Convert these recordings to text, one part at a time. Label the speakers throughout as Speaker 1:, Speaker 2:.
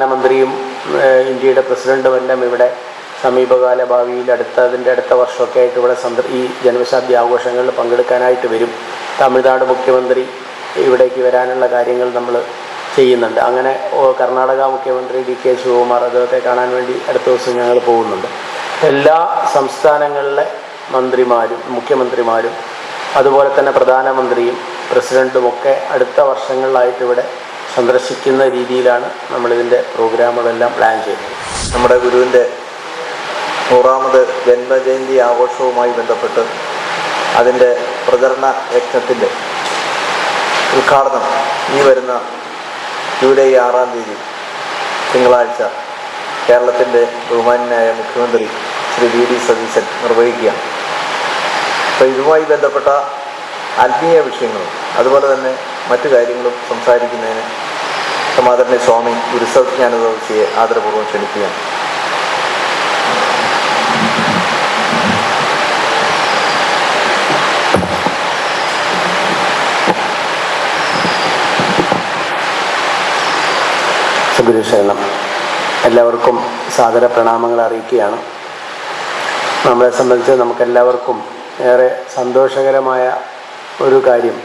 Speaker 1: പ്രധാനമന്ത്രിയും ഇന്ത്യയുടെ പ്രസിഡൻറ്റുമെല്ലാം ഇവിടെ സമീപകാല ഭാവിയിൽ അടുത്ത വർഷമൊക്കെ ആയിട്ട് ഇവിടെ ഈ ജന്മശതാബ്ദി ആഘോഷങ്ങളിൽ പങ്കെടുക്കാനായിട്ട് വരും. തമിഴ്നാട് മുഖ്യമന്ത്രി ഇവിടേക്ക് വരാനുള്ള കാര്യങ്ങൾ നമ്മൾ ചെയ്യുന്നുണ്ട്. അങ്ങനെ കർണാടക മുഖ്യമന്ത്രി DK ശിവകുമാർ അദ്ദേഹത്തെ കാണാൻ വേണ്ടി അടുത്ത ദിവസം ഞങ്ങൾ പോകുന്നുണ്ട്. എല്ലാ സംസ്ഥാനങ്ങളിലെ മന്ത്രിമാരും മുഖ്യമന്ത്രിമാരും അതുപോലെ തന്നെ പ്രധാനമന്ത്രിയും പ്രസിഡൻറ്റുമൊക്കെ അടുത്ത വർഷങ്ങളിലായിട്ട് ഇവിടെ സന്ദർശിക്കുന്ന രീതിയിലാണ് നമ്മളിതിൻ്റെ പ്രോഗ്രാമുകളെല്ലാം പ്ലാൻ ചെയ്യുന്നത്.
Speaker 2: നമ്മുടെ ഗുരുവിൻ്റെ 100ാമത് ജന്മജയന്തി ആഘോഷവുമായി ബന്ധപ്പെട്ട് അതിൻ്റെ പ്രചരണ യജ്ഞത്തിൻ്റെ ഉദ്ഘാടനം ഈ വരുന്ന ജൂലൈ 6-ാം തീയതി തിങ്കളാഴ്ച കേരളത്തിൻ്റെ ബഹുമാന്യനായ മുഖ്യമന്ത്രി ശ്രീ VD സതീശൻ നിർവഹിക്കുകയാണ്. അപ്പോൾ ഇതുമായി ബന്ധപ്പെട്ട ആത്മീയ വിഷയങ്ങളും അതുപോലെ തന്നെ മറ്റു കാര്യങ്ങളും സംസാരിക്കുന്നതിന് സമാദരണീയ സ്വാമി ഗുരുസജ്ഞാനദോസിയെ ആദരപൂർവ്വം ക്ഷണിക്കുകയാണ്.
Speaker 1: ഗുരുശരണം. എല്ലാവർക്കും സാദര പ്രണാമങ്ങൾ അറിയിക്കുകയാണ്. നമ്മളെ സംബന്ധിച്ച് നമുക്കെല്ലാവർക്കും ഏറെ സന്തോഷകരമായ ഒരു കാര്യം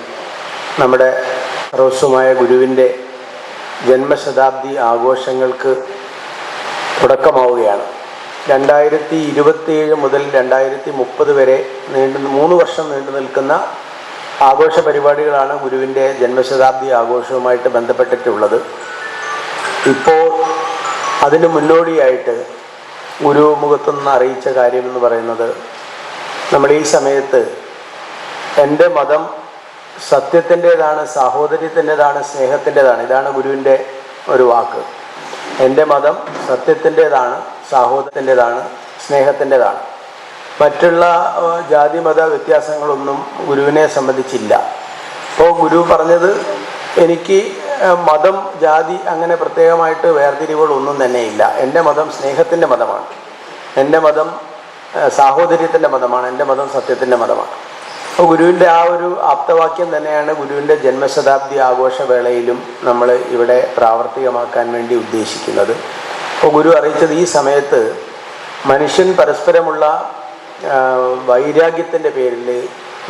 Speaker 1: നമ്മുടെ സർവസ്വമായ ഗുരുവിൻ്റെ ജന്മശതാബ്ദി ആഘോഷങ്ങൾക്ക് തുടക്കമാവുകയാണ്. 2027 മുതൽ 2030 വരെ 3 വർഷം നീണ്ടു നിൽക്കുന്ന ആഘോഷ പരിപാടികളാണ് ഗുരുവിൻ്റെ ജന്മശതാബ്ദി ആഘോഷവുമായിട്ട് ബന്ധപ്പെട്ടിട്ടുള്ളത്. ഇപ്പോൾ അതിന് മുന്നോടിയായിട്ട് ഗുരു മുഖത്തുനിന്ന് അറിയിച്ച കാര്യമെന്ന് പറയുന്നത്, നമ്മൾ ഈ സമയത്ത് എൻ്റെ മതം സത്യത്തിൻ്റേതാണ്, സാഹോദര്യത്തിൻ്റേതാണ്, സ്നേഹത്തിൻ്റേതാണ്. ഇതാണ് ഗുരുവിൻ്റെ ഒരു വാക്ക്. എൻ്റെ മതം സത്യത്തിൻ്റേതാണ്, സാഹോദര്യത്തിൻ്റേതാണ്, സ്നേഹത്തിൻ്റേതാണ്. മറ്റുള്ള ജാതി മത വ്യത്യാസങ്ങളൊന്നും ഗുരുവിനെ സംബന്ധിച്ചില്ല. അപ്പോൾ ഗുരു പറഞ്ഞത്, എനിക്ക് മതം ജാതി അങ്ങനെ പ്രത്യേകമായിട്ട് വേർതിരിവുകളൊന്നും തന്നെ ഇല്ല. എൻ്റെ മതം സ്നേഹത്തിൻ്റെ മതമാണ്, എൻ്റെ മതം സാഹോദര്യത്തിൻ്റെ മതമാണ്, എൻ്റെ മതം സത്യത്തിൻ്റെ മതമാണ്. അപ്പോൾ ഗുരുവിൻ്റെ ആ ഒരു ആപ്തവാക്യം തന്നെയാണ് ഗുരുവിൻ്റെ ജന്മശതാബ്ദി ആഘോഷവേളയിലും നമ്മൾ ഇവിടെ പ്രാവർത്തികമാക്കാൻ വേണ്ടി ഉദ്ദേശിക്കുന്നത്. അപ്പോൾ ഗുരു അറിയിച്ചത്, ഈ സമയത്ത് മനുഷ്യൻ പരസ്പരമുള്ള വൈരാഗ്യത്തിൻ്റെ പേരിൽ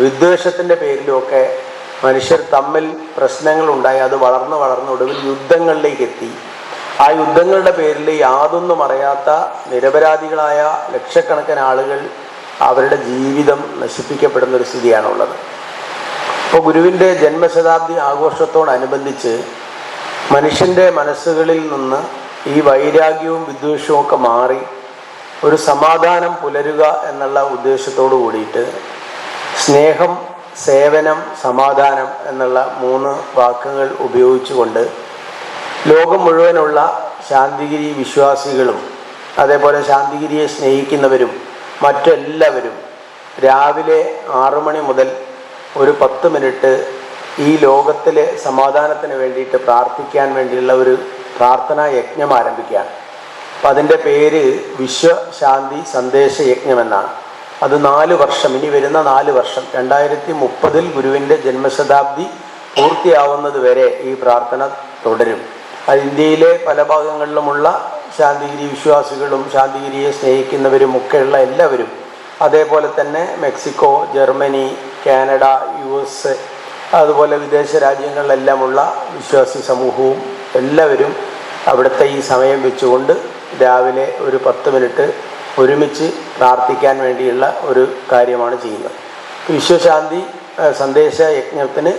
Speaker 1: വിദ്വേഷത്തിൻ്റെ പേരിലുമൊക്കെ മനുഷ്യർ തമ്മിൽ പ്രശ്നങ്ങളുണ്ടായി. അത് വളർന്ന് ഒടുവിൽ യുദ്ധങ്ങളിലേക്ക് എത്തി. ആ യുദ്ധങ്ങളുടെ പേരിൽ യാതൊന്നും അറിയാത്ത നിരപരാധികളായ ലക്ഷക്കണക്കിന് ആളുകൾ അവരുടെ ജീവിതം നശിപ്പിക്കപ്പെടുന്നൊരു സ്ഥിതിയാണുള്ളത്. അപ്പോൾ ഗുരുവിൻ്റെ ജന്മശതാബ്ദി ആഘോഷത്തോടനുബന്ധിച്ച് മനുഷ്യൻ്റെ മനസ്സുകളിൽ നിന്ന് ഈ വൈരാഗ്യവും വിദ്വേഷവും ഒക്കെ മാറി ഒരു സമാധാനം പുലരുക എന്നുള്ള ഉദ്ദേശത്തോടു കൂടിയിട്ട് സ്നേഹം, സേവനം, സമാധാനം എന്നുള്ള 3 വാക്കുകൾ ഉപയോഗിച്ചുകൊണ്ട് ലോകം മുഴുവനുള്ള ശാന്തിഗിരി വിശ്വാസികളും അതേപോലെ ശാന്തിഗിരിയെ സ്നേഹിക്കുന്നവരും മറ്റെല്ലാവരും രാവിലെ 6 മണി മുതൽ ഒരു 10 മിനിറ്റ് ഈ ലോകത്തിലെ സമാധാനത്തിന് വേണ്ടിയിട്ട് പ്രാർത്ഥിക്കാൻ വേണ്ടിയുള്ള ഒരു പ്രാർത്ഥനാ യജ്ഞം ആരംഭിക്കുകയാണ്. അപ്പം അതിൻ്റെ പേര് വിശ്വശാന്തി സന്ദേശ യജ്ഞം എന്നാണ്. അത് 4 വർഷം, ഇനി വരുന്ന 4 വർഷം 2030 ഗുരുവിൻ്റെ ജന്മശതാബ്ദി പൂർത്തിയാവുന്നത് വരെ ഈ പ്രാർത്ഥന തുടരും. അത് ഇന്ത്യയിലെ പല ഭാഗങ്ങളിലുമുള്ള ശാന്തിഗിരി വിശ്വാസികളും ശാന്തിഗിരിയെ സ്നേഹിക്കുന്നവരും ഒക്കെയുള്ള എല്ലാവരും, അതേപോലെ തന്നെ മെക്സിക്കോ, ജർമ്മനി, കാനഡ, US അതുപോലെ വിദേശ രാജ്യങ്ങളിലെല്ലാമുള്ള വിശ്വാസി സമൂഹവും എല്ലാവരും അവിടുത്തെ ഈ സമയം വെച്ചുകൊണ്ട് രാവിലെ ഒരു 10 മിനിറ്റ് ഒരുമിച്ച് പ്രാർത്ഥിക്കാൻ വേണ്ടിയുള്ള ഒരു കാര്യമാണ് ചെയ്യുന്നത്. വിശ്വശാന്തി സന്ദേശ യജ്ഞത്തിന്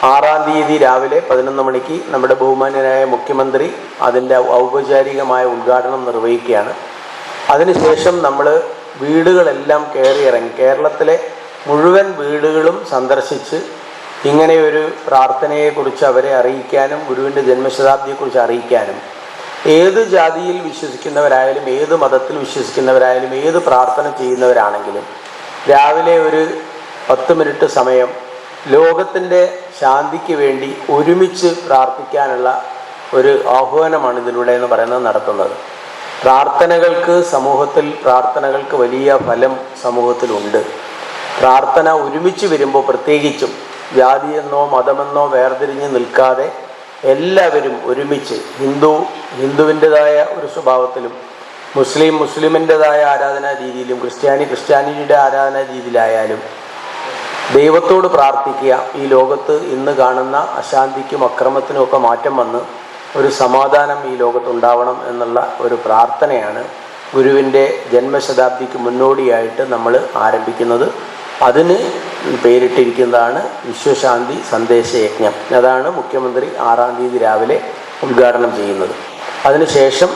Speaker 1: 6-ാം തീയതി രാവിലെ 11 മണിക്ക് നമ്മുടെ ബഹുമാന്യനായ മുഖ്യമന്ത്രി അതിൻ്റെ ഔപചാരികമായ ഉദ്ഘാടനം നിർവഹിക്കുകയാണ്. അതിനുശേഷം നമ്മൾ വീടുകളെല്ലാം കയറിയിറങ്ങി കേരളത്തിലെ മുഴുവൻ വീടുകളും സന്ദർശിച്ച് ഇങ്ങനെയൊരു പ്രാർത്ഥനയെക്കുറിച്ച് അവരെ അറിയിക്കാനും ഗുരുവിൻ്റെ ജന്മശതാബ്ദിയെക്കുറിച്ച് അറിയിക്കാനും, ഏത് ജാതിയിൽ വിശ്വസിക്കുന്നവരായാലും ഏത് മതത്തിൽ വിശ്വസിക്കുന്നവരായാലും ഏത് പ്രാർത്ഥന ചെയ്യുന്നവരാണെങ്കിലും രാവിലെ ഒരു 10 മിനിറ്റ് സമയം ലോകത്തിൻ്റെ ശാന്തിക്ക് വേണ്ടി ഒരുമിച്ച് പ്രാർത്ഥിക്കാനുള്ള ഒരു ആഹ്വാനമാണ് ഇതിലൂടെ എന്ന് പറയുന്നത് നടത്തുന്നത്. പ്രാർത്ഥനകൾക്ക് വലിയ ഫലം സമൂഹത്തിലുണ്ട്. പ്രാർത്ഥന ഒരുമിച്ച് വരുമ്പോൾ, പ്രത്യേകിച്ചും ജാതിയെന്നോ മതമെന്നോ വേർതിരിഞ്ഞ് നിൽക്കാതെ എല്ലാവരും ഒരുമിച്ച് ഹിന്ദുവിൻ്റെതായ ഒരു സ്വഭാവത്തിലും മുസ്ലിമിൻ്റെതായ ആരാധനാ രീതിയിലും ക്രിസ്ത്യാനിയുടെ ആരാധനാ രീതിയിലായാലും ദൈവത്തോട് പ്രാർത്ഥിക്കുക. ഈ ലോകത്ത് ഇന്ന് കാണുന്ന അശാന്തിക്കും അക്രമത്തിനും ഒക്കെ മാറ്റം വന്ന് ഒരു സമാധാനം ഈ ലോകത്തുണ്ടാവണം എന്നുള്ള ഒരു പ്രാർത്ഥനയാണ് ഗുരുവിൻ്റെ ജന്മശതാബ്ദിക്ക് മുന്നോടിയായിട്ട് നമ്മൾ ആരംഭിക്കുന്നത്. അതിന് പേരിട്ടിരിക്കുന്നതാണ് വിശ്വശാന്തി സന്ദേശയജ്ഞം. അതാണ് മുഖ്യമന്ത്രി 6-ാം തീയതി രാവിലെ ഉദ്ഘാടനം ചെയ്യുന്നത്. അതിനുശേഷം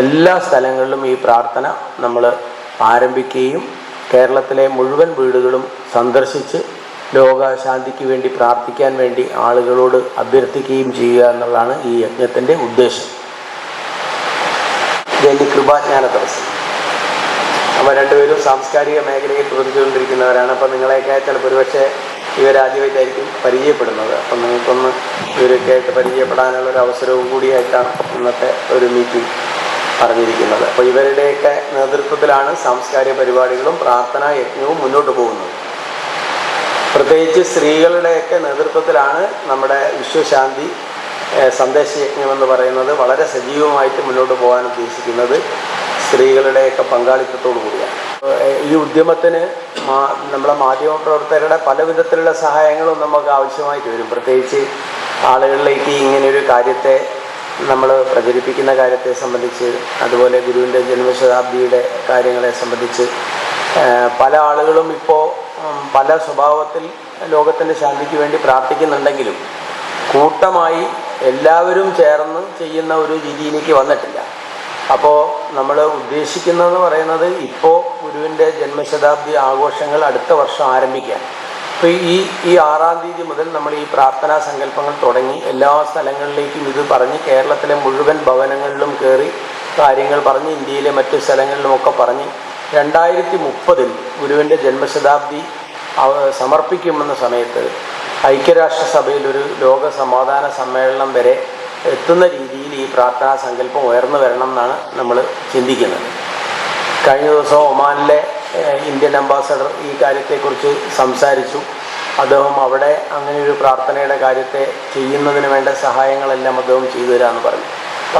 Speaker 1: എല്ലാ സ്ഥലങ്ങളിലും ഈ പ്രാർത്ഥന നമ്മൾ ആരംഭിക്കുകയും കേരളത്തിലെ മുഴുവൻ വീടുകളും സന്ദർശിച്ച് ലോകശാന്തിക്ക് വേണ്ടി പ്രാർത്ഥിക്കാൻ വേണ്ടി ആളുകളോട് അഭ്യർത്ഥിക്കുകയും ചെയ്യുക എന്നുള്ളതാണ് ഈ യജ്ഞത്തിൻ്റെ ഉദ്ദേശം. ജയന്തി കൃപാജ്ഞാന ദിവസം. അപ്പോൾ രണ്ടുപേരും സാംസ്കാരിക മേഖലയിൽ പ്രവർത്തിച്ചുകൊണ്ടിരിക്കുന്നവരാണ്. അപ്പോൾ നിങ്ങളെയൊക്കെ ചിലപ്പോൾ ഒരുപക്ഷെ ഇവരാദ്യമായിട്ടായിരിക്കും പരിചയപ്പെടുന്നത്. അപ്പം നിങ്ങൾക്കൊന്ന് ഇവരൊക്കെ ആയിട്ട് പരിചയപ്പെടാനുള്ളൊരു അവസരവും കൂടിയായിട്ടാണ് ഇന്നത്തെ ഒരു മീറ്റിംഗ് പറഞ്ഞിരിക്കുന്നത്. അപ്പോൾ ഇവരുടെയൊക്കെ നേതൃത്വത്തിലാണ് സാംസ്കാരിക പരിപാടികളും പ്രാർത്ഥനാ യജ്ഞവും മുന്നോട്ട് പോകുന്നത്. പ്രത്യേകിച്ച് സ്ത്രീകളുടെയൊക്കെ നേതൃത്വത്തിലാണ് നമ്മുടെ വിശ്വശാന്തി സന്ദേശയജ്ഞം എന്ന് പറയുന്നത് വളരെ സജീവമായിട്ട് മുന്നോട്ട് പോകാൻ ഉദ്ദേശിക്കുന്നത്. സ്ത്രീകളുടെയൊക്കെ പങ്കാളിത്തത്തോടു കൂടിയാണ്. ഈ ഉദ്യമത്തിന് നമ്മളെ മാധ്യമപ്രവർത്തകരുടെ പല വിധത്തിലുള്ള സഹായങ്ങളും നമുക്ക് ആവശ്യമായിട്ട് വരും. പ്രത്യേകിച്ച് ആളുകളിലേക്ക് ഇങ്ങനെയൊരു കാര്യത്തെ നമ്മൾ പ്രചരിപ്പിക്കുന്ന കാര്യത്തെ സംബന്ധിച്ച്, അതുപോലെ ഗുരുവിൻ്റെ ജന്മശതാബ്ദിയുടെ കാര്യങ്ങളെ സംബന്ധിച്ച് പല ആളുകളും ഇപ്പോൾ പല സ്വഭാവത്തിൽ ലോകത്തിൻ്റെ ശാന്തിക്ക് വേണ്ടി പ്രാർത്ഥിക്കുന്നുണ്ടെങ്കിലും കൂട്ടമായി എല്ലാവരും ചേർന്ന് ചെയ്യുന്ന ഒരു രീതിയിലേക്ക് വന്നിട്ടില്ല. അപ്പോൾ നമ്മൾ ഉദ്ദേശിക്കുന്നതെന്ന് പറയുന്നത് ഇപ്പോൾ ഗുരുവിൻ്റെ ജന്മശതാബ്ദി ആഘോഷങ്ങൾ അടുത്ത വർഷം ആരംഭിക്കാൻ. അപ്പോൾ ഈ 6-ാം തീയതി മുതൽ നമ്മൾ ഈ പ്രാർത്ഥനാ സങ്കല്പങ്ങൾ തുടങ്ങി എല്ലാ സ്ഥലങ്ങളിലേക്കും ഇത് പറഞ്ഞ് കേരളത്തിലെ മുഴുവൻ ഭവനങ്ങളിലും കയറി കാര്യങ്ങൾ പറഞ്ഞ് ഇന്ത്യയിലെ മറ്റു സ്ഥലങ്ങളിലുമൊക്കെ പറഞ്ഞ് 2030 ഗുരുവിൻ്റെ ജന്മശതാബ്ദി സമർപ്പിക്കുമെന്ന സമയത്ത് ഐക്യരാഷ്ട്രസഭയിൽ ഒരു ലോക സമാധാന സമ്മേളനം വരെ എത്തുന്ന രീതിയിൽ ഈ പ്രാർത്ഥനാ സങ്കല്പം ഉയർന്നു വരണം എന്നാണ് നമ്മൾ ചിന്തിക്കുന്നത്. കഴിഞ്ഞ ദിവസം ഒമാനിലെ ഇന്ത്യൻ അംബാസഡർ ഈ കാര്യത്തെക്കുറിച്ച് സംസാരിച്ചു. അദ്ദേഹം അവിടെ അങ്ങനെ ഒരു പ്രാർത്ഥനയുടെ കാര്യത്തെ ചെയ്യുന്നതിന് വേണ്ട സഹായങ്ങളെല്ലാം അദ്ദേഹം ചെയ്തു തരാമെന്ന് പറഞ്ഞു.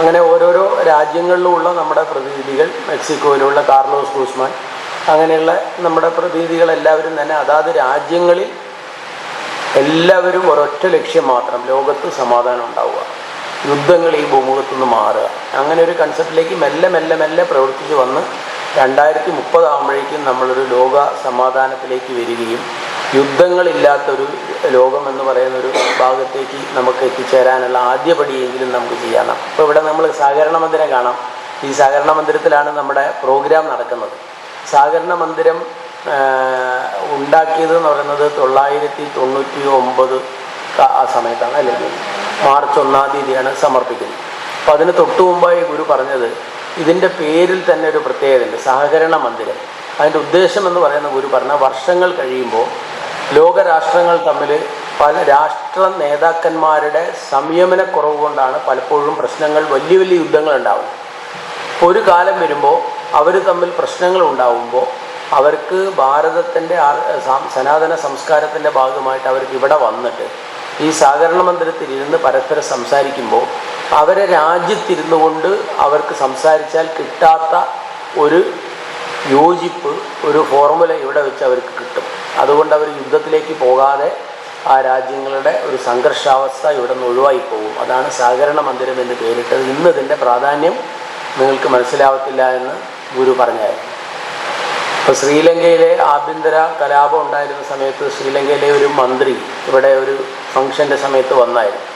Speaker 1: അങ്ങനെ ഓരോരോ രാജ്യങ്ങളിലുമുള്ള നമ്മുടെ പ്രതിനിധികൾ, മെക്സിക്കോയിലുള്ള കാർലോസ് ഗൂസ്മാൻ, അങ്ങനെയുള്ള നമ്മുടെ പ്രതിനിധികളെല്ലാവരും തന്നെ അതാത് രാജ്യങ്ങളിൽ എല്ലാവരും ഒരൊറ്റ ലക്ഷ്യം മാത്രം, ലോകത്ത് സമാധാനം ഉണ്ടാവുക, യുദ്ധങ്ങൾ ഈ ഭൂമുഖത്തുനിന്ന് മാറുക, അങ്ങനെ ഒരു കൺസെപ്റ്റിലേക്ക് മെല്ലെ മെല്ലെ മെല്ലെ പ്രവർത്തിച്ച് വന്ന് 2030 ആകുമ്പോഴേക്കും നമ്മളൊരു ലോക സമാധാനത്തിലേക്ക് വരികയും യുദ്ധങ്ങളില്ലാത്തൊരു ലോകം എന്ന് പറയുന്നൊരു ഭാഗത്തേക്ക് നമുക്ക് എത്തിച്ചേരാനുള്ള ആദ്യപടിയെങ്കിലും നമുക്ക് ചെയ്യാം. അപ്പോൾ ഇവിടെ നമ്മൾ സഹകരണ മന്ദിരം കാണാം. ഈ സഹകരണ മന്ദിരത്തിലാണ് നമ്മുടെ പ്രോഗ്രാം നടക്കുന്നത്. സഹകരണ മന്ദിരം ഉണ്ടാക്കിയതെന്ന് പറയുന്നത് 999 ആ സമയത്താണ്, അല്ലെങ്കിൽ മാർച്ച് 1-ാം തീയതിയാണ് സമർപ്പിക്കുന്നത്. അപ്പോൾ അതിന് തൊട്ടു മുമ്പായി ഗുരു പറഞ്ഞത് ഇതിൻ്റെ പേരിൽ തന്നെ ഒരു പ്രത്യേകതയുണ്ട്, സഹകരണ മന്ദിരം. അതിൻ്റെ ഉദ്ദേശം എന്ന് പറയുന്ന ഗുരു പറഞ്ഞ വർഷങ്ങൾ കഴിയുമ്പോൾ ലോകരാഷ്ട്രങ്ങൾ തമ്മിൽ പല രാഷ്ട്ര നേതാക്കന്മാരുടെ സംയമനക്കുറവ് കൊണ്ടാണ് പലപ്പോഴും പ്രശ്നങ്ങൾ, വലിയ വലിയ യുദ്ധങ്ങൾ ഉണ്ടാകുന്നത്. ഒരു കാലം വരുമ്പോൾ അവർ തമ്മിൽ പ്രശ്നങ്ങൾ ഉണ്ടാകുമ്പോൾ അവർക്ക് ഭാരതത്തിൻ്റെ സനാതന സംസ്കാരത്തിൻ്റെ ഭാഗമായിട്ട് അവർക്ക് ഇവിടെ വന്നിട്ട് ഈ സഹകരണ മന്ദിരത്തിൽ ഇരുന്ന് പരസ്പരം സംസാരിക്കുമ്പോൾ അവരെ രാജ്യത്തിരുന്നു കൊണ്ട് അവർക്ക് സംസാരിച്ചാൽ കിട്ടാത്ത ഒരു യോജിപ്പ്, ഒരു ഫോർമുല ഇവിടെ വെച്ച് അവർക്ക് കിട്ടും. അതുകൊണ്ട് അവർ യുദ്ധത്തിലേക്ക് പോകാതെ ആ രാജ്യങ്ങളുടെ ഒരു സംഘർഷാവസ്ഥ ഇവിടെ നിന്ന് ഒഴിവായി പോകും. അതാണ് സഹകരണ മന്ദിരം എന്ന് പേരിട്ടത്. ഇന്ന് ഇതിൻ്റെ പ്രാധാന്യം നിങ്ങൾക്ക് മനസ്സിലാവത്തില്ല എന്ന് ഗുരു പറഞ്ഞായിരുന്നു. ഇപ്പോൾ ശ്രീലങ്കയിലെ ആഭ്യന്തര കലാപം ഉണ്ടായിരുന്ന സമയത്ത് ശ്രീലങ്കയിലെ ഒരു മന്ത്രി ഇവിടെ ഒരു ഫംഗ്ഷൻ്റെ സമയത്ത് വന്നായിരുന്നു.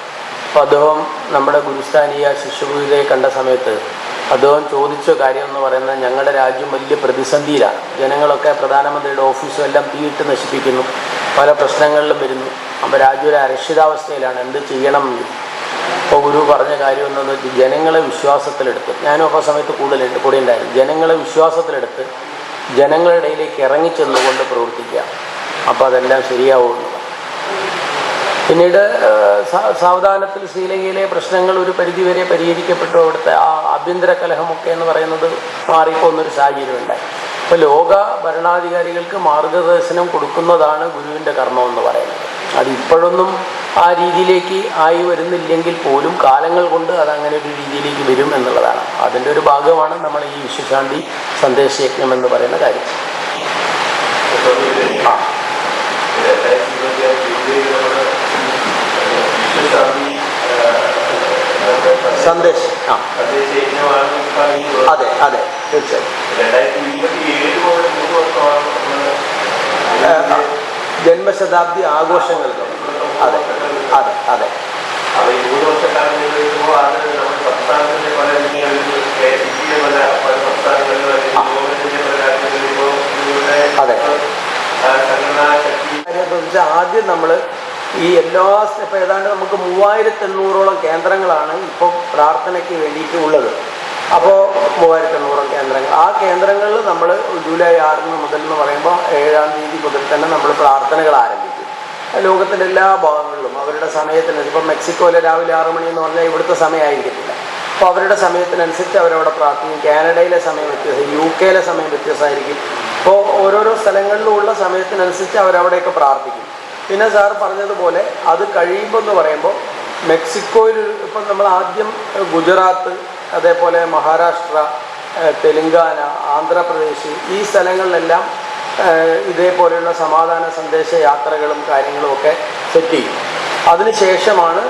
Speaker 1: അപ്പോൾ അദ്ദേഹം നമ്മുടെ ഗുരുസ്ഥാനീയ ശിശുപൂജയെ കണ്ട സമയത്ത് അദ്ദേഹം ചോദിച്ച കാര്യം എന്ന് പറയുന്നത്, ഞങ്ങളുടെ രാജ്യം വലിയ പ്രതിസന്ധിയിലാണ്, ജനങ്ങളൊക്കെ പ്രധാനമന്ത്രിയുടെ ഓഫീസും എല്ലാം തീയിട്ട് നശിപ്പിക്കുന്നു, പല പ്രശ്നങ്ങളിലും വരുന്നു, അപ്പോൾ രാജ്യം ഒരു അരക്ഷിതാവസ്ഥയിലാണ്, എന്ത് ചെയ്യണം എന്ന്. അപ്പോൾ ഗുരു പറഞ്ഞ കാര്യം എന്താണെന്ന് വെച്ചാൽ ജനങ്ങളെ വിശ്വാസത്തിലെടുത്ത്, ഞാനും അപ്പോൾ സമയത്ത് കൂടെ ഉണ്ടായിരുന്നു, ജനങ്ങളെ വിശ്വാസത്തിലെടുത്ത് ജനങ്ങളുടെ ഇടയിലേക്ക് ഇറങ്ങിച്ചെന്നുകൊണ്ട് പ്രവർത്തിക്കുക, അപ്പോൾ അതെല്ലാം ശരിയാവുമെന്ന്. പിന്നീട് സാവധാനത്തിൽ ശ്രീലങ്കയിലെ പ്രശ്നങ്ങൾ ഒരു പരിധിവരെ പരിഹരിക്കപ്പെട്ടു. അവിടുത്തെ ആ ആഭ്യന്തര കലഹമൊക്കെ എന്ന് പറയുന്നത് മാറിപ്പോകുന്നൊരു സാഹചര്യം ഉണ്ടായി. അപ്പോൾ ലോക ഭരണാധികാരികൾക്ക് മാർഗദർശനം കൊടുക്കുന്നതാണ് ഗുരുവിൻ്റെ കർമ്മം എന്ന് പറയുന്നത്. അതിപ്പോഴൊന്നും ആ രീതിയിലേക്ക് ആയി വരുന്നില്ലെങ്കിൽ പോലും കാലങ്ങൾ കൊണ്ട് അതങ്ങനെ ഒരു രീതിയിലേക്ക് വരും എന്നുള്ളതാണ്. അതിൻ്റെ ഒരു ഭാഗമാണ് നമ്മൾ ഈ വിശ്വശാന്തി സന്ദേശയജ്ഞം എന്ന് പറയുന്ന കാര്യം. സന്ദേശം അതെ അതെ തീർച്ചയായും. ജന്മശതാബ്ദി ആഘോഷങ്ങൾ അതെ അതെ അതെ അതെ. ആദ്യം നമ്മൾ ഈ എല്ലാ ഇപ്പം ഏതാണ്ട് നമുക്ക് 3800ഓളം കേന്ദ്രങ്ങളാണ് ഇപ്പോൾ പ്രാർത്ഥനയ്ക്ക് വേണ്ടിയിട്ട് ഉള്ളത്. അപ്പോൾ 3800 കേന്ദ്രങ്ങൾ. ആ കേന്ദ്രങ്ങളിൽ നമ്മൾ ജൂലൈ 6 മുതൽ എന്ന് പറയുമ്പോൾ 7-ാം തീയതി മുതൽ തന്നെ നമ്മൾ പ്രാർത്ഥനകൾ ആരംഭിക്കും. ലോകത്തിൻ്റെ എല്ലാ ഭാഗങ്ങളിലും അവരുടെ സമയത്തിന്, ഇപ്പം മെക്സിക്കോയിലെ രാവിലെ 6 മണി എന്ന് പറഞ്ഞാൽ ഇവിടുത്തെ സമയമായിരിക്കത്തില്ല. അപ്പോൾ അവരുടെ സമയത്തിനനുസരിച്ച് അവരവിടെ പ്രാർത്ഥിക്കും. കാനഡയിലെ സമയം വ്യത്യാസം, UK സമയം വ്യത്യാസമായിരിക്കും. അപ്പോൾ ഓരോരോ സ്ഥലങ്ങളിലുമുള്ള സമയത്തിനനുസരിച്ച് അവരവിടെയൊക്കെ പ്രാർത്ഥിക്കും. പിന്നെ സാർ പറഞ്ഞതുപോലെ അത് കഴിയുമ്പോൾ എന്ന് പറയുമ്പോൾ മെക്സിക്കോയിൽ ഇപ്പം നമ്മൾ ആദ്യം ഗുജറാത്ത്, അതേപോലെ മഹാരാഷ്ട്ര, തെലുങ്കാന, ആന്ധ്രാപ്രദേശ് ഈ സ്ഥലങ്ങളിലെല്ലാം ഇതേപോലെയുള്ള സമാധാന സന്ദേശ യാത്രകളും കാര്യങ്ങളും ഒക്കെ സെറ്റ് ചെയ്യും. അതിനുശേഷമാണ്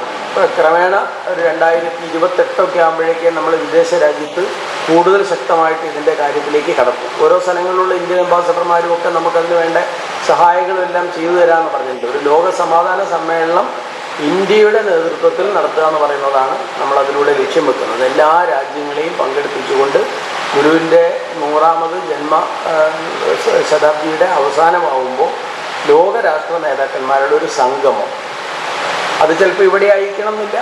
Speaker 1: ക്രമേണ 2028 ആകുമ്പോഴേക്കും നമ്മൾ വിദേശ രാജ്യത്ത് കൂടുതൽ ശക്തമായിട്ട് ഇതിൻ്റെ കാര്യത്തിലേക്ക് കടക്കും. ഓരോ സ്ഥലങ്ങളിലുള്ള ഇന്ത്യൻ അംബാസഡർമാരും ഒക്കെ നമുക്കതിന് വേണ്ട സഹായങ്ങളും എല്ലാം ചെയ്തു തരാമെന്ന് പറഞ്ഞിട്ടുണ്ട്. ഒരു ലോക സമാധാന സമ്മേളനം ഇന്ത്യയുടെ നേതൃത്വത്തിൽ നടത്തുക എന്ന് പറയുന്നതാണ് നമ്മളതിലൂടെ ലക്ഷ്യം വെക്കുന്നത്. എല്ലാ രാജ്യങ്ങളെയും പങ്കെടുപ്പിച്ചുകൊണ്ട് ഗുരുവിൻ്റെ 100ാമത് ജന്മ ശതാബ്ദിയുടെ അവസാനമാവുമ്പോൾ ലോകരാഷ്ട്ര നേതാക്കന്മാരുടെ ഒരു സംഗമം, അത് ചിലപ്പോൾ ഇവിടെ ആയിരിക്കണം എന്നില്ല,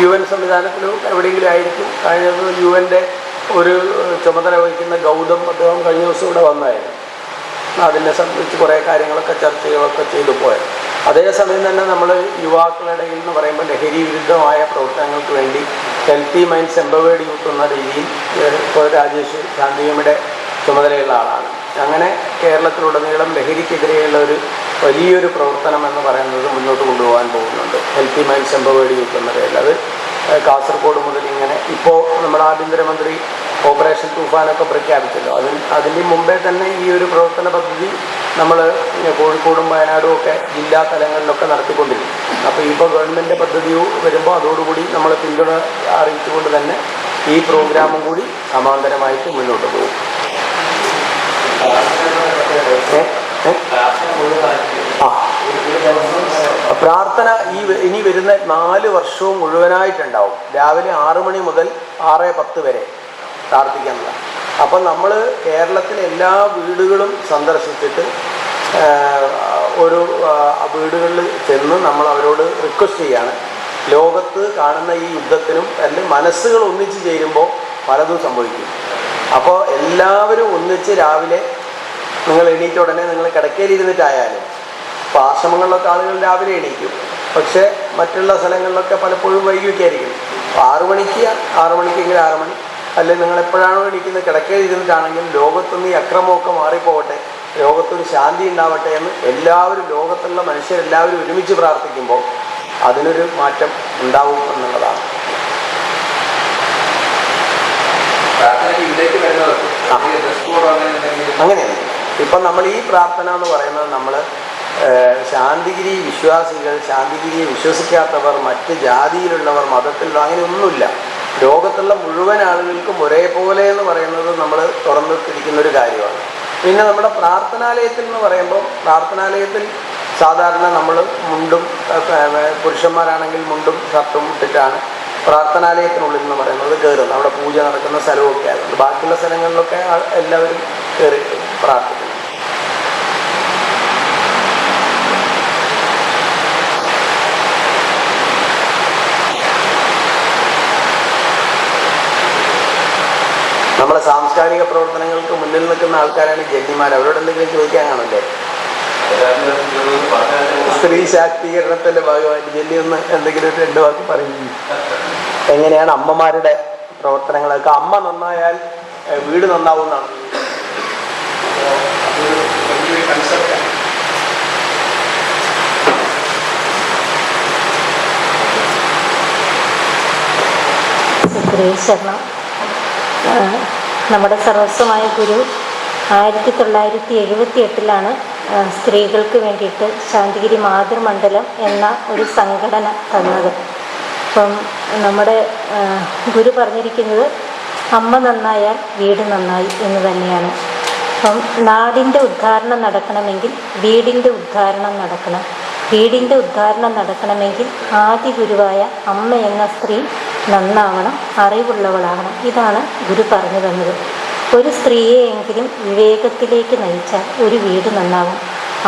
Speaker 1: UN സംവിധാനത്തിലോ എവിടെയെങ്കിലും ആയിരിക്കും. കഴിഞ്ഞത് UN ഒരു ചുമതല വഹിക്കുന്ന ഗൗതം അദ്ദേഹം കഴിഞ്ഞ ദിവസം ഇവിടെ വന്നായിരുന്നു. അതിനെ സംബന്ധിച്ച് കുറേ കാര്യങ്ങളൊക്കെ ചർച്ചകളൊക്കെ ചെയ്തു പോയത്. അതേസമയം തന്നെ നമ്മൾ യുവാക്കളുടെ ഇടയിൽ എന്ന് പറയുമ്പോൾ ലഹരി വിരുദ്ധമായ പ്രവർത്തനങ്ങൾക്ക് വേണ്ടി ഹെൽത്തി മൈൻഡ്സ് എംപവേർഡ് യൂത്ത് എന്ന രീതിയിൽ ഇപ്പോൾ രാജേഷ് ശാന്തിയമ്മയുടെ ചുമതലയുള്ള ആളാണ്. അങ്ങനെ കേരളത്തിലുടനീളം ലഹരിക്കെതിരെയുള്ള ഒരു വലിയൊരു പ്രവർത്തനം എന്ന് പറയുന്നത് മുന്നോട്ട് കൊണ്ടുപോകാൻ പോകുന്നുണ്ട്. ഹെൽത്തി മൈൻഡ്സ് എംപവേർഡ് യൂത്ത് എന്ന പേരിൽ അത് കാസർഗോഡ് മുതൽ ഇങ്ങനെ ഇപ്പോൾ നമ്മുടെ ആഭ്യന്തരമന്ത്രി ഓപ്പറേഷൻ തൂഫാനൊക്കെ പ്രഖ്യാപിച്ചല്ലോ. അതിന് മുമ്പേ തന്നെ ഈ ഒരു പ്രവർത്തന പദ്ധതി നമ്മൾ കോഴിക്കോടും വയനാടും ഒക്കെ ജില്ലാ തലങ്ങളിലൊക്കെ നടത്തിക്കൊണ്ടിരിക്കും. അപ്പോൾ ഇപ്പോൾ ഗവൺമെൻറ് പദ്ധതി വരുമ്പോൾ അതോടുകൂടി നമ്മൾ പിന്തുണ അറിയിച്ചുകൊണ്ട് തന്നെ ഈ പ്രോഗ്രാമും കൂടി സമാന്തരമായിട്ട് മുന്നോട്ട് പോകും. പ്രാർത്ഥന ഇനി വരുന്ന 4 വർഷവും മുഴുവനായിട്ടുണ്ടാവും. രാവിലെ 6 മണി മുതൽ 6:10 വരെ പ്രാർത്ഥിക്കുന്നത്. അപ്പം നമ്മൾ കേരളത്തിലെ എല്ലാ വീടുകളും സന്ദർശിച്ചിട്ട് ഒരു വീടുകളിൽ ചെന്ന് നമ്മൾ അവരോട് റിക്വസ്റ്റ് ചെയ്യാണ്, ലോകത്ത് കാണുന്ന ഈ യുദ്ധത്തിനും അല്ലെങ്കിൽ മനസ്സുകൾ ഒന്നിച്ച് ചേരുമ്പോൾ പലതും സംഭവിക്കും. അപ്പോൾ എല്ലാവരും ഒന്നിച്ച് രാവിലെ നിങ്ങൾ എണീറ്റ ഉടനെ നിങ്ങൾ കിടക്കയിലിരുന്നിട്ടായാലും, ഇപ്പോൾ ആശ്രമങ്ങളിലൊക്കെ ആളുകൾ രാവിലെ എണീക്കും, പക്ഷേ മറ്റുള്ള സ്ഥലങ്ങളിലൊക്കെ പലപ്പോഴും വൈകിയൊക്കെ ആയിരിക്കും. 6 മണിക്ക് 6 മണിക്കെങ്കിൽ 6 മണി, അല്ലെങ്കിൽ നിങ്ങൾ എപ്പോഴാണോ എണീക്കുന്നത് കിടക്കയിലിരുന്നിട്ടാണെങ്കിൽ ലോകത്തുനിന്ന് ഈ അക്രമമൊക്കെ മാറിപ്പോകട്ടെ, ലോകത്തൊരു ശാന്തി ഉണ്ടാവട്ടെ എന്ന് എല്ലാവരും, ലോകത്തുള്ള മനുഷ്യരെല്ലാവരും ഒരുമിച്ച് പ്രാർത്ഥിക്കുമ്പോൾ അതിനൊരു മാറ്റം ഉണ്ടാവും എന്നുള്ളതാണ്. അങ്ങനെയാണ് ഇപ്പം നമ്മൾ ഈ പ്രാർത്ഥന എന്ന് പറയുന്നത്, നമ്മൾ ശാന്തിഗിരി വിശ്വാസികൾ, ശാന്തിഗിരിയെ വിശ്വസിക്കാത്തവർ, മറ്റ് ജാതിയിലുള്ളവർ, മതത്തിലുള്ള അങ്ങനെയൊന്നുമില്ല. ലോകത്തുള്ള മുഴുവൻ ആളുകൾക്കും ഒരേപോലെ എന്ന് പറയുന്നത് നമ്മൾ തുറന്നിട്ടിരിക്കുന്നൊരു കാര്യമാണ്. പിന്നെ നമ്മുടെ പ്രാർത്ഥനാലയത്തിൽ എന്ന് പറയുമ്പോൾ, പ്രാർത്ഥനാലയത്തിൽ സാധാരണ നമ്മൾ മുണ്ടും, പുരുഷന്മാരാണെങ്കിൽ മുണ്ടും ഷർട്ടും ഇട്ടിട്ടാണ് പ്രാർത്ഥനാലയത്തിനുള്ളിൽ എന്ന് പറയുന്നത് കയറുന്നത്. അവിടെ പൂജ നടക്കുന്ന സ്ഥലമൊക്കെ ആയതുകൊണ്ട് ബാക്കിയുള്ള സ്ഥലങ്ങളിലൊക്കെ എല്ലാവരും കയറി പ്രാർത്ഥിക്കുന്നു. നമ്മളെ സാംസ്കാരിക പ്രവർത്തനങ്ങൾക്ക് മുന്നിൽ നിൽക്കുന്ന ആൾക്കാരാണ് ജന്മിമാർ. അവരോട് എന്തെങ്കിലും ചോദിക്കാൻ കാണില്ലേ? സ്ത്രീ ശാക്തീകരണത്തിന്റെ ഭാഗമായിട്ട് ജെല്ലി ഒന്ന് എന്തെങ്കിലും 2 വാക്ക് പറയുന്നു. എങ്ങനെയാണ് അമ്മമാരുടെ പ്രവർത്തനങ്ങളൊക്കെ? അമ്മ നന്നായാൽ വീട് നന്നാവുന്നതാണ്.
Speaker 3: ഗുരുവേ ശരണം. നമ്മുടെ സർവസ്വമായ ഗുരു 1978 സ്ത്രീകൾക്ക് വേണ്ടിയിട്ട് ശാന്തിഗിരി മാതൃമണ്ഡലം എന്ന ഒരു സംഘടന തന്നത്. അപ്പം നമ്മുടെ ഗുരു പറഞ്ഞിരിക്കുന്നത് അമ്മ നന്നായാൽ വീട് നന്നായി എന്ന് തന്നെയാണ്. അപ്പം നാടിൻ്റെ ഉദ്ധാരണം നടക്കണമെങ്കിൽ വീടിൻ്റെ ഉദ്ധാരണം നടക്കണം. വീടിൻ്റെ ഉദ്ധാരണം നടക്കണമെങ്കിൽ ആദി ഗുരുവായ അമ്മ എന്ന സ്ത്രീ നന്നാവണം, അറിവുള്ളവളാകണം. ഇതാണ് ഗുരു പറഞ്ഞു തന്നത്. ഒരു സ്ത്രീയെയെങ്കിലും വിവേകത്തിലേക്ക് നയിച്ചാൽ ഒരു വീട് നന്നാകും,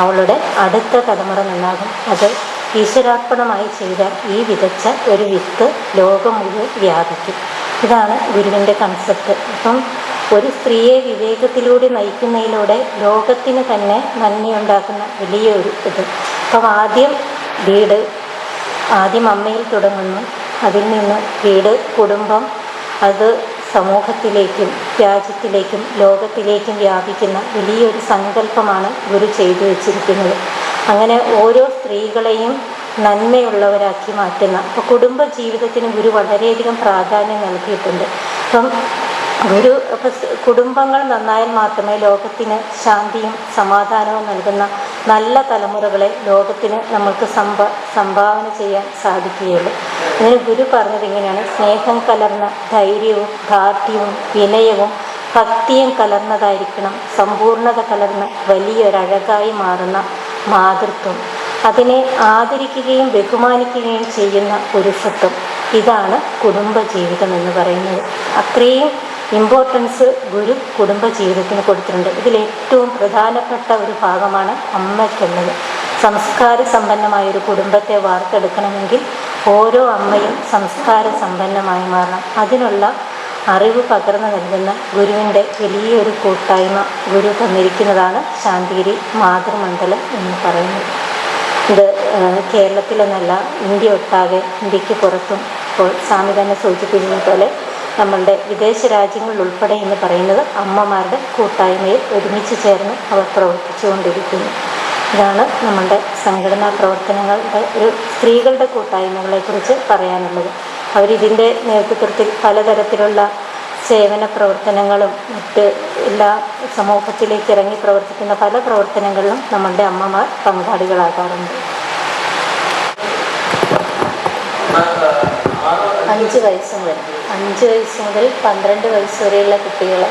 Speaker 3: അവളുടെ അടുത്ത തലമുറ നന്നാകും. അത് ഈശ്വരാർപ്പണമായി ചെയ്താൽ ഈ വിതച്ച ഒരു വിത്ത് ലോകം മുഴുവൻ വ്യാപിക്കും. ഇതാണ് ഗുരുവിൻ്റെ കൺസെപ്റ്റ്. അപ്പം ഒരു സ്ത്രീയെ വിവേകത്തിലൂടെ നയിക്കുന്നതിലൂടെ ലോകത്തിന് തന്നെ നന്മയുണ്ടാക്കുന്ന വലിയൊരു ഇത്. അപ്പം ആദ്യം അമ്മയിൽ തുടങ്ങുന്നു. അതിൽ നിന്ന് വീട്, കുടുംബം, അത് സമൂഹത്തിലേക്കും രാജ്യത്തിലേക്കും ലോകത്തിലേക്കും വ്യാപിക്കുന്ന വലിയൊരു സങ്കല്പമാണ് ഗുരു ചെയ്തു വച്ചിരിക്കുന്നത്. അങ്ങനെ ഓരോ സ്ത്രീകളെയും നന്മയുള്ളവരാക്കി മാറ്റുന്ന, അപ്പോൾ കുടുംബ ജീവിതത്തിന് ഗുരു വളരെയധികം പ്രാധാന്യം നൽകിയിട്ടുണ്ട്. അപ്പം ഗുരു കുടുംബങ്ങൾ നന്നായാൽ മാത്രമേ ലോകത്തിന് ശാന്തിയും സമാധാനവും നൽകുന്ന നല്ല തലമുറകളെ ലോകത്തിന് നമ്മൾക്ക് സംഭാവന ചെയ്യാൻ സാധിക്കുകയുള്ളൂ. അങ്ങനെ ഗുരു പറഞ്ഞത് ഇങ്ങനെയാണ്: സ്നേഹം കലർന്ന ധൈര്യവും ദാർഢ്യവും വിനയവും ഭക്തിയും കലർന്നതായിരിക്കണം സമ്പൂർണ്ണത കലർന്ന വലിയൊരഴകായി മാറുന്ന മാതൃത്വം. അതിനെ ആദരിക്കുകയും ബഹുമാനിക്കുകയും ചെയ്യുന്ന പുരുഷത്വം. ഇതാണ് കുടുംബജീവിതം എന്ന് പറയുന്നത്. അത്രയും ഇമ്പോർട്ടൻസ് ഗുരു കുടുംബ ജീവിതത്തിന് കൊടുത്തിട്ടുണ്ട്. ഇതിലേറ്റവും പ്രധാനപ്പെട്ട ഒരു ഭാഗമാണ് അമ്മയ്ക്കുള്ളത്. സംസ്കാര സമ്പന്നമായൊരു കുടുംബത്തെ വാർത്തെടുക്കണമെങ്കിൽ ഓരോ അമ്മയും സംസ്കാര സമ്പന്നമായി മാറണം. അതിനുള്ള അറിവ് പകർന്നു നൽകുന്ന ഗുരുവിൻ്റെ വലിയൊരു കൂട്ടായ്മ ഗുരു തന്നിരിക്കുന്നതാണ് ശാന്തിഗിരി മാതൃമണ്ഡലം എന്ന് പറയുന്നത്. ഇത് കേരളത്തിലെന്നല്ല, ഇന്ത്യ ഒട്ടാകെ, ഇന്ത്യക്ക് പുറത്തും ഇപ്പോൾ സ്വാമി തന്നെ സൂചിപ്പിക്കുന്നത് പോലെ നമ്മളുടെ വിദേശ രാജ്യങ്ങളിൽ ഉൾപ്പെടെ എന്ന് പറയുന്നത് അമ്മമാരുടെ കൂട്ടായ്മയിൽ ഒരുമിച്ച് ചേർന്ന് അവർ പ്രവർത്തിച്ചുകൊണ്ടിരിക്കുന്നു. ഇതാണ് നമ്മളുടെ സംഘടനാ പ്രവർത്തനങ്ങളുടെ ഒരു സ്ത്രീകളുടെ കൂട്ടായ്മകളെക്കുറിച്ച് പറയാനുള്ളത്. അവരിതിൻ്റെ നേതൃത്വത്തിൽ പലതരത്തിലുള്ള സേവന പ്രവർത്തനങ്ങളും മറ്റ് എല്ലാ സമൂഹത്തിലേക്ക് ഇറങ്ങി പ്രവർത്തിക്കുന്ന പല പ്രവർത്തനങ്ങളിലും നമ്മളുടെ അമ്മമാർ പങ്കാളികളാകാറുണ്ട്. 5 വയസ്സ് മുതൽ 12 വയസ്സ് വരെയുള്ള കുട്ടികളെ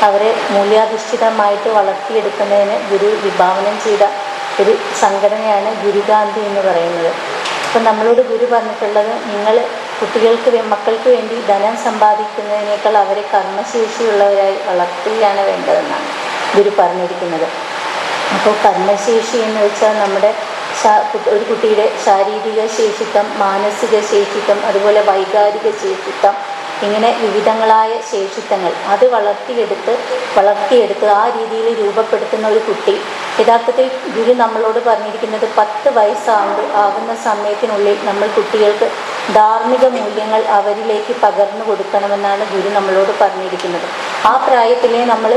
Speaker 3: അവരെ മൂല്യാധിഷ്ഠിതമായിട്ട് വളർത്തിയെടുക്കുന്നതിന് ഗുരു വിഭാവനം ചെയ്ത ഒരു സംഘടനയാണ് ഗുരുഗാന്ധി എന്ന് പറയുന്നത്. അപ്പം നമ്മളോട് ഗുരു പറഞ്ഞിട്ടുള്ളത്, നിങ്ങൾ മക്കൾക്ക് വേണ്ടി ധനം സമ്പാദിക്കുന്നതിനേക്കാൾ അവരെ കർമ്മശേഷിയുള്ളവരായി വളർത്തുകയാണ് വേണ്ടതെന്നാണ് ഗുരു പറഞ്ഞിരിക്കുന്നത്. അപ്പോൾ കർമ്മശേഷി എന്ന് വെച്ചാൽ നമ്മുടെ ഒരു കുട്ടിയുടെ ശാരീരിക ശേഷിത്വം, മാനസിക ശേഷിത്വം, അതുപോലെ വൈകാരിക ശേഷിത്വം, ഇങ്ങനെ വിവിധങ്ങളായ ശേഷിത്വങ്ങൾ അത് വളർത്തിയെടുത്ത് ആ രീതിയിൽ രൂപപ്പെടുത്തുന്ന ഒരു കുട്ടി, യഥാർത്ഥത്തിൽ ഗുരു നമ്മളോട് പറഞ്ഞിരിക്കുന്നത് 10 വയസ്സാകുന്ന സമയത്തിനുള്ളിൽ നമ്മൾ കുട്ടികൾക്ക് ധാർമ്മിക മൂല്യങ്ങൾ അവരിലേക്ക് പകർന്നു കൊടുക്കണമെന്നാണ് ഗുരു നമ്മളോട് പറഞ്ഞിരിക്കുന്നത്. ആ പ്രായത്തിലെ നമ്മൾ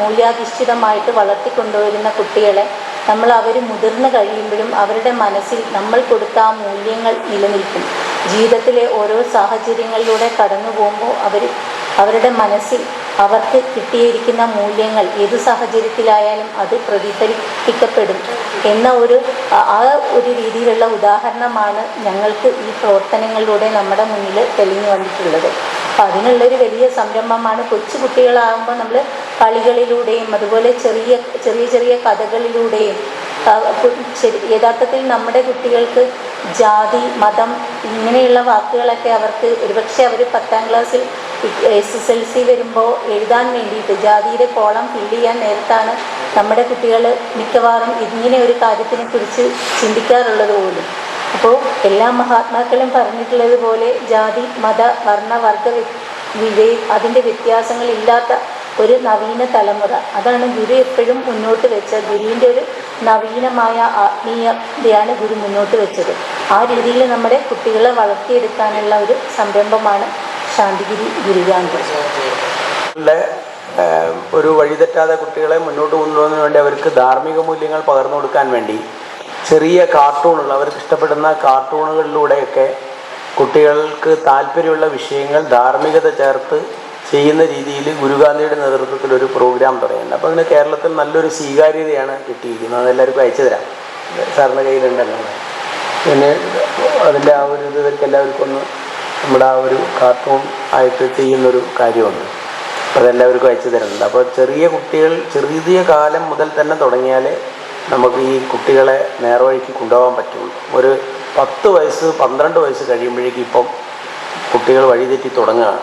Speaker 3: മൂല്യാധിഷ്ഠിതമായിട്ട് വളർത്തിക്കൊണ്ടുവരുന്ന കുട്ടികളെ അവർ മുതിർന്നു കഴിയുമ്പോഴും അവരുടെ മനസ്സിൽ നമ്മൾ കൊടുത്ത ആ മൂല്യങ്ങൾ നിലനിൽക്കും. ജീവിതത്തിലെ ഓരോ സാഹചര്യങ്ങളിലൂടെ കടന്നു പോകുമ്പോൾ അവരുടെ മനസ്സിൽ അവർക്ക് കിട്ടിയിരിക്കുന്ന മൂല്യങ്ങൾ ഏതു സാഹചര്യത്തിലായാലും അത് പ്രതിഫലിപ്പിക്കപ്പെടും എന്ന ആ ഒരു രീതിയിലുള്ള ഉദാഹരണമാണ് ഞങ്ങൾക്ക് ഈ പ്രവർത്തനങ്ങളിലൂടെ നമ്മുടെ മുന്നിൽ തെളിഞ്ഞു വന്നിട്ടുള്ളത്. അപ്പം അതിനുള്ളൊരു വലിയ സംരംഭമാണ്. കൊച്ചു കുട്ടികളാകുമ്പോൾ നമ്മൾ കളികളിലൂടെയും അതുപോലെ ചെറിയ ചെറിയ കഥകളിലൂടെയും യഥാർത്ഥത്തിൽ നമ്മുടെ കുട്ടികൾക്ക് ജാതി, മതം ഇങ്ങനെയുള്ള വാക്കുകളൊക്കെ അവർക്ക് ഒരുപക്ഷെ അവർ 10ാം ക്ലാസ്സിൽ SSLC വരുമ്പോൾ എഴുതാൻ വേണ്ടിയിട്ട് ജാതിയുടെ കോളം ഫില്ല് ചെയ്യാൻ നേരത്താണ് നമ്മുടെ കുട്ടികൾ മിക്കവാറും ഇങ്ങനെ ഒരു കാര്യത്തിനെക്കുറിച്ച് ചിന്തിക്കാറുള്ളത് പോലും. അപ്പോൾ എല്ലാ മഹാത്മാക്കളും പറഞ്ഞിട്ടുള്ളത് പോലെ ജാതി, മത, വർണ്ണ, വർഗ അതിൻ്റെ വ്യത്യാസങ്ങളില്ലാത്ത ഒരു നവീന തലമുറ, അതാണ് ഗുരു എപ്പോഴും മുന്നോട്ട് വെച്ചത്. ഗുരുവിൻ്റെ ഒരു നവീനമായ ആത്മീയതയാണ് ഗുരു മുന്നോട്ട് വെച്ചത്. ആ രീതിയിൽ നമ്മുടെ കുട്ടികളെ വളർത്തിയെടുക്കാനുള്ള ഒരു സംരംഭമാണ് ശാന്തിഗിരി ഗുരുഗാന്ധി.
Speaker 1: ഒരു വഴിതെറ്റാതെ കുട്ടികളെ മുന്നോട്ട് കൊണ്ടുപോകുന്നതിന് വേണ്ടി അവർക്ക് ധാർമ്മിക മൂല്യങ്ങൾ പകർന്നു കൊടുക്കാൻ വേണ്ടി ചെറിയ കാർട്ടൂണുകൾ, അവർക്ക് ഇഷ്ടപ്പെടുന്ന കാർട്ടൂണുകളിലൂടെയൊക്കെ കുട്ടികൾക്ക് താല്പര്യമുള്ള വിഷയങ്ങൾ ധാർമ്മികത ചേർത്ത് ചെയ്യുന്ന രീതിയിൽ ഗുരുഗാന്ധിയുടെ നേതൃത്വത്തിൽ ഒരു പ്രോഗ്രാം തുടങ്ങിയിട്ടുണ്ട്. അപ്പോൾ അതിന് കേരളത്തിൽ നല്ലൊരു സ്വീകാര്യതയാണ് കിട്ടിയിരിക്കുന്നത്. അതെല്ലാവർക്കും അയച്ചു തരാം, സാറിൻ്റെ കയ്യിലുണ്ടല്ലോ. പിന്നെ അതിൻ്റെ ആ ഒരു ഇവർക്ക് എല്ലാവർക്കും ഒന്ന് നമ്മുടെ ആ ഒരു കാർട്ടൂൺ ആയിട്ട് ചെയ്യുന്നൊരു കാര്യമുണ്ട്. അപ്പോൾ അതെല്ലാവർക്കും അയച്ചു തരുന്നുണ്ട്. അപ്പോൾ ചെറിയ കുട്ടികൾ ചെറിയ കാലം മുതൽ തന്നെ തുടങ്ങിയാലേ നമുക്ക് ഈ കുട്ടികളെ നേർവഴിക്ക് കൊണ്ടുപോകാൻ പറ്റുള്ളൂ. ഒരു 10 വയസ്സ് 12 വയസ്സ് കഴിയുമ്പോഴേക്കും ഇപ്പം കുട്ടികൾ വഴിതെറ്റി തുടങ്ങുകയാണ്.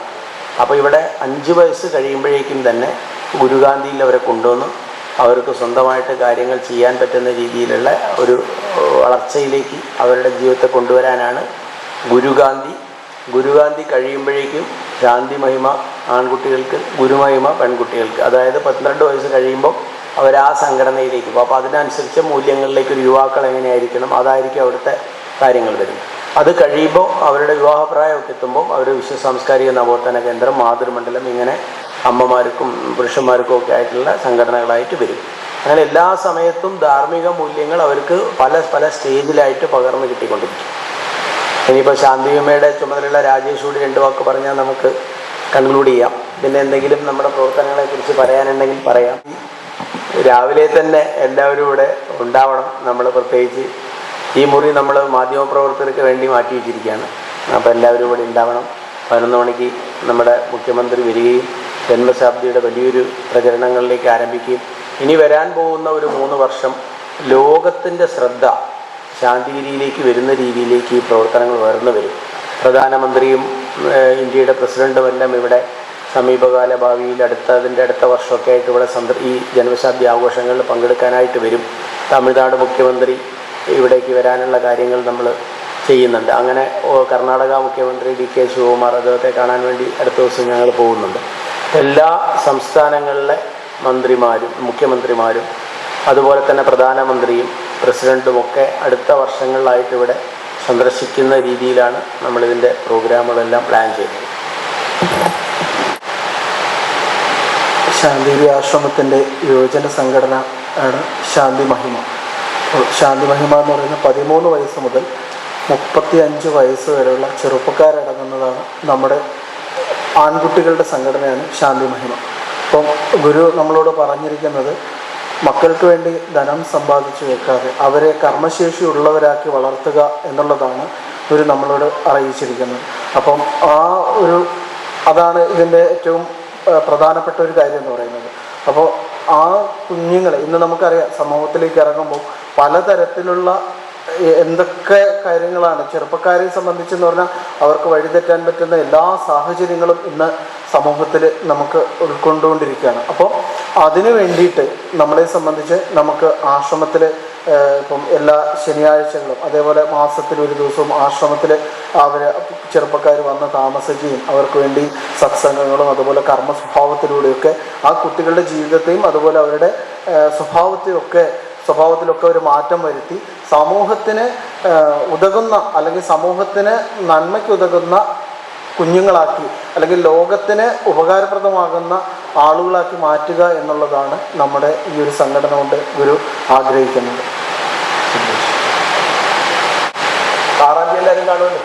Speaker 1: അപ്പോൾ ഇവിടെ 5 വയസ്സ് കഴിയുമ്പോഴേക്കും തന്നെ ഗുരുഗാന്ധിയിൽ അവരെ കൊണ്ടുവന്ന് അവർക്ക് സ്വന്തമായിട്ട് കാര്യങ്ങൾ ചെയ്യാൻ പറ്റുന്ന രീതിയിലുള്ള ഒരു വളർച്ചയിലേക്ക് അവരുടെ ജീവിതത്തെ കൊണ്ടുവരാനാണ് ഗുരുഗാന്ധി കഴിയുമ്പോഴേക്കും ശാന്തി മഹിമ ആൺകുട്ടികൾക്ക്, ഗുരുമഹിമ പെൺകുട്ടികൾക്ക്. അതായത് 12 വയസ്സ് കഴിയുമ്പോൾ അവർ ആ സംഘടനയിലേക്ക് പോകും. അപ്പോൾ അതിനനുസരിച്ച് മൂല്യങ്ങളിലേക്ക് ഒരു യുവാക്കൾ എങ്ങനെയായിരിക്കണം, അതായിരിക്കും അവിടുത്തെ കാര്യങ്ങൾ വരുന്നത്. അത് കഴിയുമ്പോൾ അവരുടെ വിവാഹപ്രായമൊക്കെ എത്തുമ്പോൾ അവർ വിശ്വ സാംസ്കാരിക നവോത്ഥാന കേന്ദ്രം, മാതൃമണ്ഡലം, ഇങ്ങനെ അമ്മമാർക്കും പുരുഷന്മാർക്കും ഒക്കെ ആയിട്ടുള്ള സംഘടനകളായിട്ട് വരും. അങ്ങനെ എല്ലാ സമയത്തും ധാർമ്മിക മൂല്യങ്ങൾ അവർക്ക് പല സ്റ്റേജിലായിട്ട് പകർന്നു കിട്ടിക്കൊണ്ടിരിക്കും. ഇനിയിപ്പോൾ ശാന്തിയമ്മയുടെ ചുമതലയുള്ള രാജേഷ് കൂടി 2 വാക്ക് പറഞ്ഞാൽ നമുക്ക് കൺക്ലൂഡ് ചെയ്യാം. പിന്നെ എന്തെങ്കിലും നമ്മുടെ പ്രവർത്തനങ്ങളെക്കുറിച്ച് പറയാനുണ്ടെങ്കിൽ പറയാം. രാവിലെ തന്നെ എല്ലാവരും ഇവിടെ ഉണ്ടാവണം. നമ്മൾ പ്രത്യേകിച്ച് ഈ മുറി നമ്മൾ മാധ്യമപ്രവർത്തകർക്ക് വേണ്ടി മാറ്റി വച്ചിരിക്കുകയാണ്. അപ്പോൾ എല്ലാവരും ഇവിടെ ഉണ്ടാവണം. 11 മണിക്ക് നമ്മുടെ മുഖ്യമന്ത്രി വരികയും ജന്മശതാബ്ദിയുടെ വലിയൊരു പ്രചരണങ്ങളിലേക്ക് ആരംഭിക്കുകയും ഇനി വരാൻ പോകുന്ന ഒരു 3 വർഷം ലോകത്തിൻ്റെ ശ്രദ്ധ ശാന്തിഗിരിയിലേക്ക് വരുന്ന രീതിയിലേക്ക് ഈ പ്രവർത്തനങ്ങൾ ഉയർന്നു വരും. പ്രധാനമന്ത്രിയും ഇന്ത്യയുടെ പ്രസിഡൻറ്റും എല്ലാം ഇവിടെ സമീപകാല ഭാവിയിൽ അതിൻ്റെ അടുത്ത വർഷമൊക്കെ ആയിട്ട് ഇവിടെ ഈ ജന്മശതാബ്ദി ആഘോഷങ്ങളിൽ പങ്കെടുക്കാനായിട്ട് വരും. തമിഴ്നാട് മുഖ്യമന്ത്രി ഇവിടേക്ക് വരാനുള്ള കാര്യങ്ങൾ നമ്മൾ ചെയ്യുന്നുണ്ട്. അങ്ങനെ കർണാടക മുഖ്യമന്ത്രി DK ശിവകുമാർ, അദ്ദേഹത്തെ കാണാൻ വേണ്ടി അടുത്ത ദിവസം ഞങ്ങൾ പോകുന്നുണ്ട്. എല്ലാ സംസ്ഥാനങ്ങളിലെ മന്ത്രിമാരും മുഖ്യമന്ത്രിമാരും അതുപോലെ തന്നെ പ്രധാനമന്ത്രിയും പ്രസിഡൻറ്റുമൊക്കെ അടുത്ത വർഷങ്ങളിലായിട്ട് ഇവിടെ സന്ദർശിക്കുന്ന രീതിയിലാണ് നമ്മളിതിൻ്റെ പ്രോഗ്രാമുകളെല്ലാം പ്ലാൻ ചെയ്യുന്നത്.
Speaker 4: ശാന്തിഗിരി ആശ്രമത്തിൻ്റെ യുവജന സംഘടന ആണ് ശാന്തി മഹിമ. ശാന്തി മഹിമ എന്ന് പറയുന്നത് 13 വയസ്സ് മുതൽ 35 വയസ്സ് വരെയുള്ള ചെറുപ്പക്കാരടങ്ങുന്നതാണ് നമ്മുടെ ആൺകുട്ടികളുടെ സംഘടനയാണ് ശാന്തി മഹിമ. അപ്പം ഗുരു നമ്മളോട് പറഞ്ഞിരിക്കുന്നത് മക്കൾക്ക് വേണ്ടി ധനം സമ്പാദിച്ചു വെക്കാതെ അവരെ കർമ്മശേഷിയുള്ളവരാക്കി വളർത്തുക എന്നുള്ളതാണ് ഗുരു നമ്മളോട് അറിയിച്ചിരിക്കുന്നത്. അപ്പം അതാണ് ഇതിൻ്റെ ഏറ്റവും പ്രധാനപ്പെട്ട ഒരു കാര്യം എന്ന് പറയുന്നത്. അപ്പോൾ ആ കുഞ്ഞുങ്ങളെ ഇന്ന് നമുക്കറിയാം, സമൂഹത്തിലേക്ക് ഇറങ്ങുമ്പോൾ പലതരത്തിലുള്ള എന്തൊക്കെ കാര്യങ്ങളാണ് ചെറുപ്പക്കാരെ സംബന്ധിച്ചെന്ന് പറഞ്ഞാൽ അവർക്ക് വഴിതെറ്റാൻ പറ്റുന്ന എല്ലാ സാഹചര്യങ്ങളും ഇന്ന് സമൂഹത്തിൽ നമുക്ക് ഉൾക്കൊണ്ടുകൊണ്ടിരിക്കുകയാണ്. അപ്പോൾ അതിനു വേണ്ടിയിട്ട് നമ്മളെ സംബന്ധിച്ച് നമുക്ക് ആശ്രമത്തിൽ ഇപ്പം എല്ലാ ശനിയാഴ്ചകളും അതേപോലെ മാസത്തിൽ ഒരു ദിവസവും ആശ്രമത്തിൽ അവർ ചെറുപ്പക്കാർ വന്ന് താമസിക്കുകയും അവർക്ക് വേണ്ടി സത്സംഗങ്ങളും അതുപോലെ കർമ്മ സ്വഭാവത്തിലൂടെയൊക്കെ ആ കുട്ടികളുടെ ജീവിതത്തെയും അതുപോലെ അവരുടെ സ്വഭാവത്തിലൊക്കെ ഒരു മാറ്റം വരുത്തി സമൂഹത്തിന് ഉതകുന്ന അല്ലെങ്കിൽ സമൂഹത്തിന് നന്മയ്ക്ക് ഉതകുന്ന കുഞ്ഞുങ്ങളാക്കി അല്ലെങ്കിൽ ലോകത്തിന് ഉപകാരപ്രദമാകുന്ന ആളുകളാക്കി മാറ്റുക എന്നുള്ളതാണ് നമ്മുടെ ഈ ഒരു സംഘടന കൊണ്ട് ഗുരു ആഗ്രഹിക്കുന്നത്.
Speaker 1: 6-ാം തീയതി എല്ലാവരും കാണുമല്ലോ.